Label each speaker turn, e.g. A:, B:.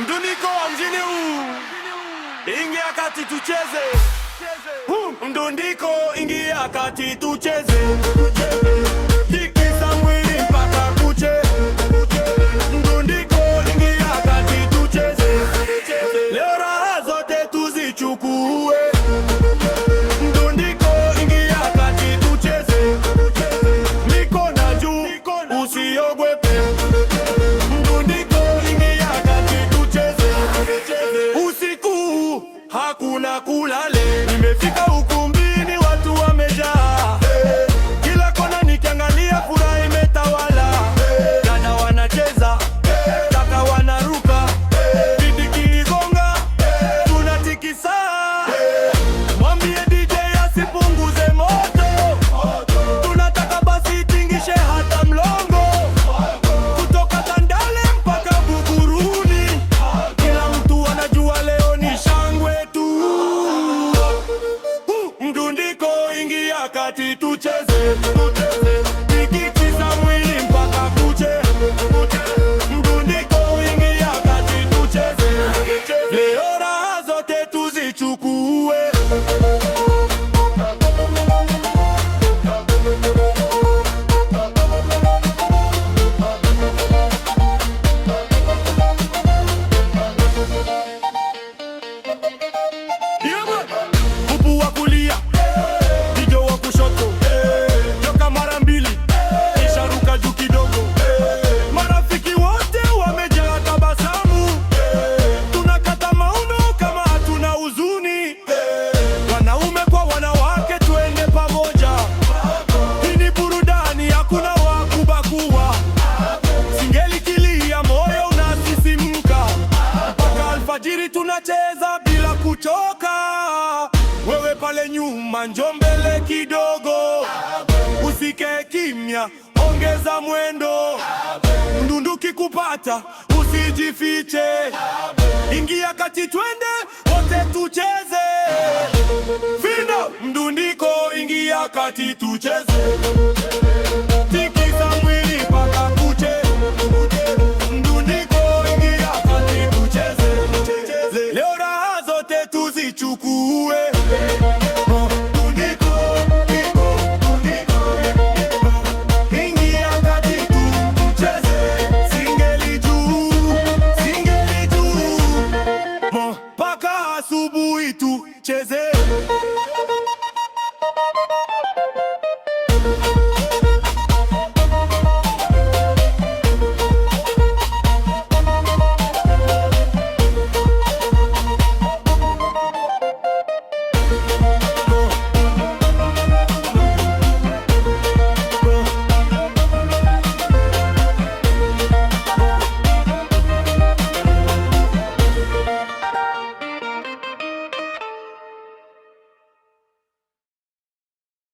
A: Mdundiko wa mjini huu, ingia kati tucheze. Mdundiko, ingia kati tucheze. Tikisa mwili mpaka kuche. Mdundiko, ingia kati tucheze. Leo raha zote tuzichukue. Mdundiko, ingia kati tucheze. Mikono juu, usiogope. Mdundiko, ingia kati tucheze. Usiku hakuna kulale. Nimefika ukumbini, watu wamejaa. Kila kona nikiangalia, furaha imetawala. Dada wanacheza, kaka wanaruka. Beat kigonga, tunatikisa. Mwambie DJ asipunguze moto. Tunataka basi itingishe hata mlongo. Kutoka Tandale mpaka Buguruni. Kila mtu anajua leo ni shangwe tu. Mdundiko, ingia kati tucheze. Tikisa mwili mpaka kuche. Mdundiko, ingia kati tucheze. Leo raha zote tuzichukue. Upu wa kulia, Dijo wa kushoto. Joka mara mbili, kisha ruka juu kidogo. Marafiki wote wamejaa tabasamu. Tunakata mauno kama hatuna huzuni. Wanaume kwa wanawake twende pamoja. Hii ni burudani, hakuna wa kubagua. Singeli kilia, moyo unasisimka. Mpaka alfajiri tunacheza bila kuchoka. Wewe pale nyuma, njoo mbele kidogo. Usike kimya, ongeza mwendo. Mdunduki kupata, usijifiche. Ingia kati twende, wote tucheze. Findo, Mdundiko, ingia kati tucheze.